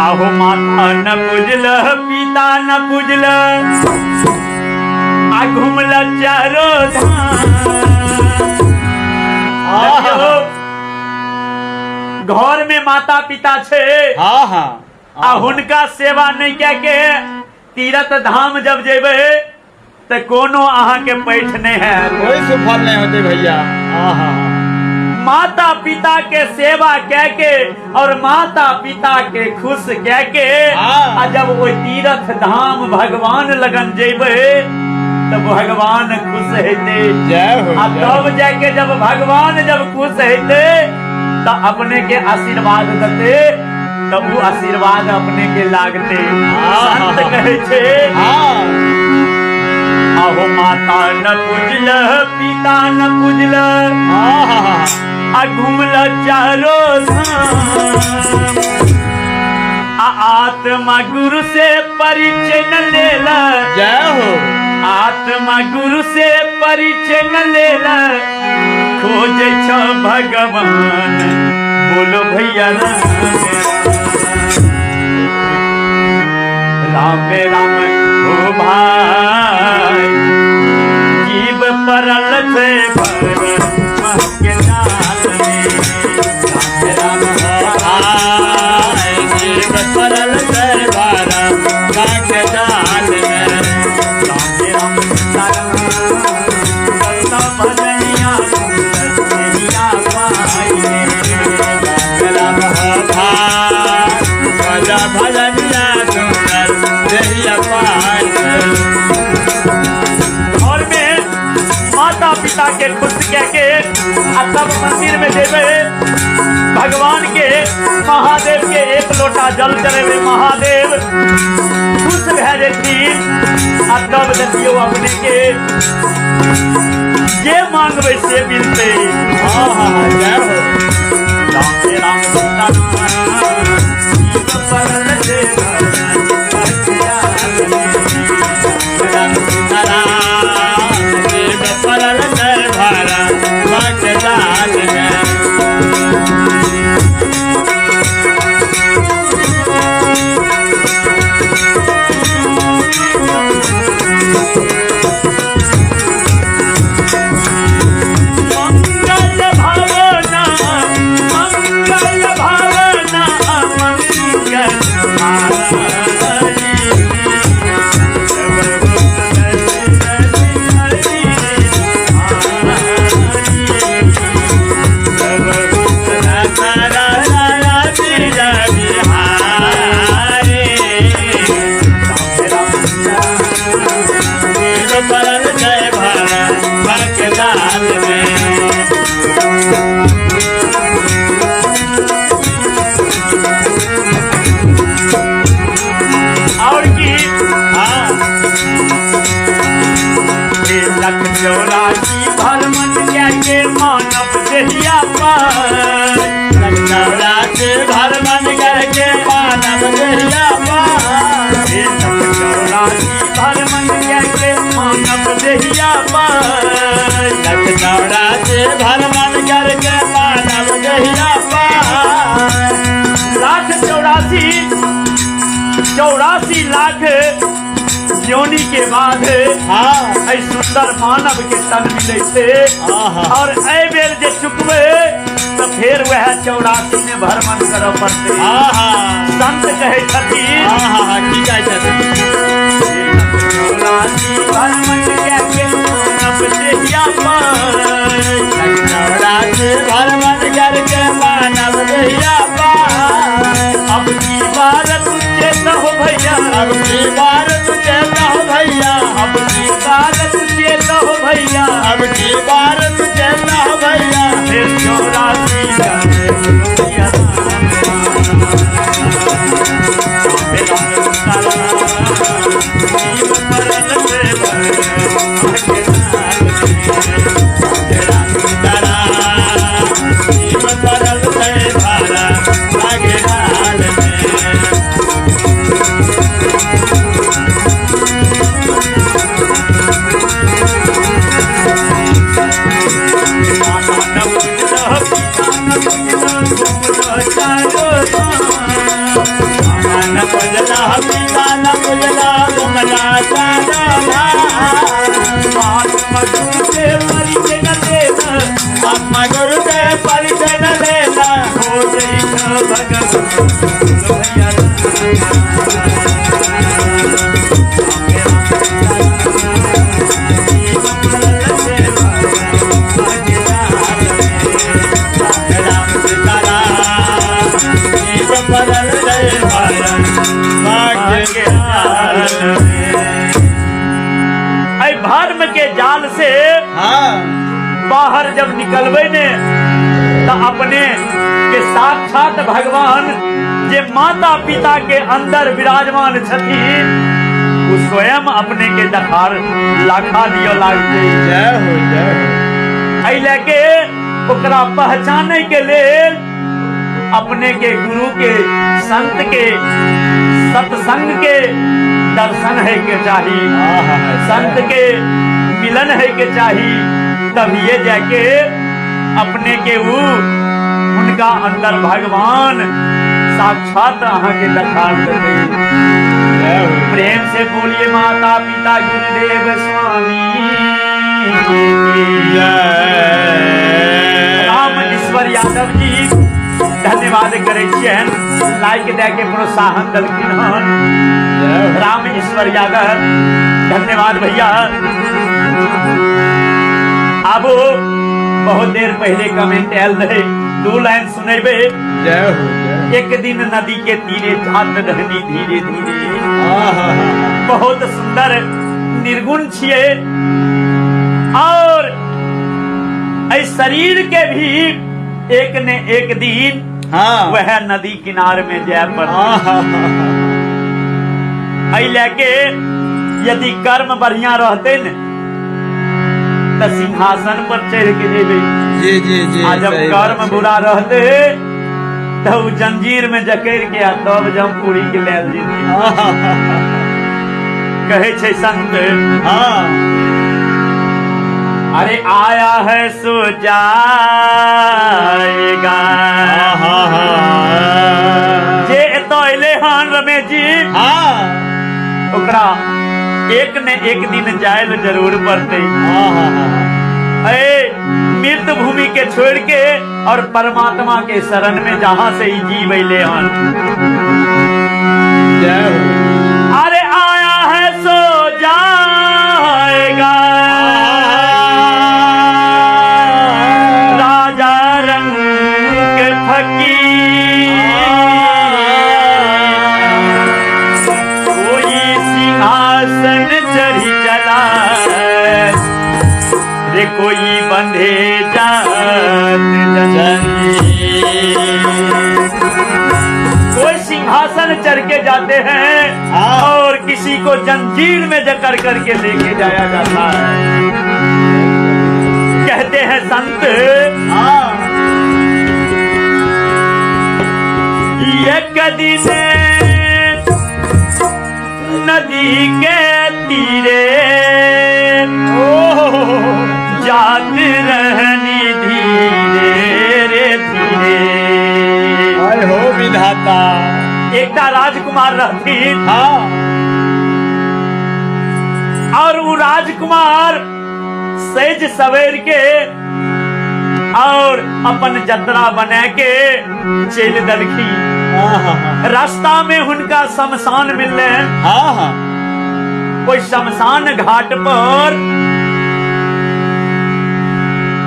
आहो माता न पूजल पिता न पूजल आ घूमल चारो घर में माता पिता छे आ हुनका सेवा नहीं क्या के तीरथ धाम जब जेबे तो कोनो अहाँ के पैठ नहीं है, कोई सुफल नहीं होते भैया। माता पिता के सेवा कह के और माता पिता के खुश कह के आ जब वो तीरथ धाम भगवान लगन जेबे तब भगवान खुश हेते। तब जाके जब भगवान जब खुश हेते तो अपने के आशीर्वाद देते, तब वो आशीर्वाद अपने के लागते। संत कहे छे आहो माता न पूजल पिता न पूजल आ घूमल चारो धाम आ आत्मा गुरु से परिचय न लेला। जय हो। आत्मा गुरु से परिचय न लेला खोजे छ भगवान बोलो भैया राम राम हो भाई जीव परल से के नाल में राम हो भाई जीव परल से के नाल में भजनिया घर में माता पिता के खुश कह के तब मंदिर में देवे भगवान के महादेव के एक लोटा जल चढ़े महादेव खुश भे जेथिन। तब देखियो अपने के जे मांगबे से मिलते। जय हो। राम राम चौरासी लाख योनि के बाद सुंदर मानव के तन मिले थे और ए बेर जे चुकबे तो फिर वह 84 में भ्रमण कर पड़ते। संत कहे छथिन की कहे छथिन 84 भ्रमण के मानव देहिया पार। 84 भ्रमण करके मानव देहिया पार। अब की बार तुझे न हो भैया, अब की बार तुझे न हो भैया, अब की बार तुझे न हो भैया, अब की बार तुझे न हो भैया। फिर 84 माता पिता न बुझला तुमरा सारा मधुर से परिचय न देना, आत्मा गुरु के परिचय न लेना हो गई न भगवान राम सीताराम जीव बदल गए भाग्य ऐ धर्म के जाल से हाँ बाहर जब निकलबे ने तो अपने के साक्षात भगवान जे माता पिता के अंदर विराजमान छथिन वो स्वयं अपने के दखार लाखा दियो लागते। जय हो ऐ लेके ओकरा पहचाने के लेल अपने के गुरु के संत के सत्संग के दर्शन है के चाहिए, संत के मिलन है के चाहिए, तब ये जाके अपने के उनका अंदर भगवान साक्षात अहाँ के दखार देते। प्रेम से बोलिए माता पिता गुरुदेव स्वामी राम ईश्वर यादव जी धन्यवाद करे छियन, लाइक दे के प्रोत्साहन देलखिन हन। राम ईश्वर यादव धन्यवाद भैया। अब बहुत देर पहले कमेंट आयल रहे, 2 लाइन सुनेबे। जय हो एक दिन नदी के तीरे जात रहनी धीरे धीरे, बहुत सुंदर निर्गुण छिए और ऐ शरीर के भी एक ने एक दिन वह नदी किनारे में जाय पड़ता। ऐ लेके यदि कर्म बढ़िया रहते न तो सिंहासन पर चढ़ के जेबे। जी जी जी जब कर्म बुरा रहते तो जंजीर में जकड़ के तब जमपुरी के लेल जेती। कहे छे संत अरे आया है सो जाएगा, जे तो अले हन रमेश जी ओकरा एक ने एक दिन जायल जरूर पड़ते। मृत भूमि के छोड़ के और परमात्मा के शरण में जहां से ही जीव अले हन। अरे आया है सो जाएगा, राजा रंग फकीर कोई सिंहासन चढ़ी चला रे, कोई बंधे जात कोई सिंहासन चढ़ के जाते हैं और किसी को जंजीर में जकड़ करके लेके जाया जाता है। कहते हैं संत एक दिन नदी के तीरे जात रहनी धीरे रे धीरे। हो विधाता एकटा राजकुमार रहथिन और वो राजकुमार सेज सवेर के और अपन जतरा बना के चल दलखी। रास्ता में उनका शमशान मिलने, कोई शमशान घाट पर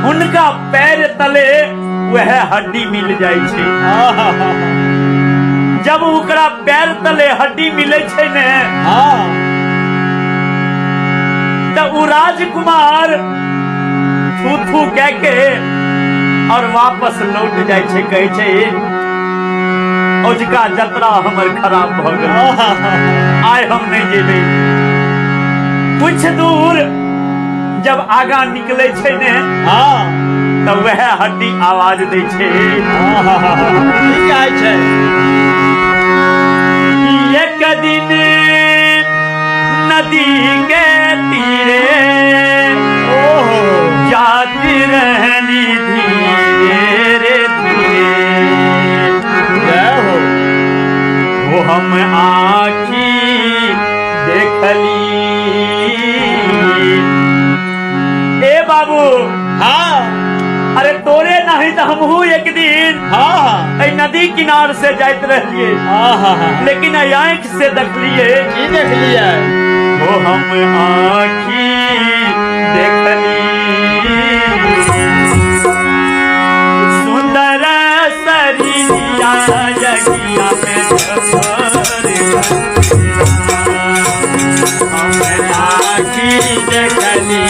उनका पैर तले वह हड्डी मिल जाय छे। जब उकरा पैर तले हड्डी मिले छे ने तो उ राजकुमार थू थू कह के और वापस लौट जाय छे, कहे छे औजका जतरा हमर खराब भ गेल, आय हम नहीं जेबे। कुछ दूर जब आगा निकले छे ने तो वह हड्डी आवाज दे छे। एक दिन नदी के तीरे जाती रहनी धीरे धीरे, वो हम आके देखली ए बाबू हाँ अरे तोरे नहीं तो हमहू एक दिन हाँ ए नदी किनार से जाइत रहिए लेकिन आँख से देखलिए की देख लिया वो हम आँखी देखली सुंदर सरिया जगिया में हम आँखी देखली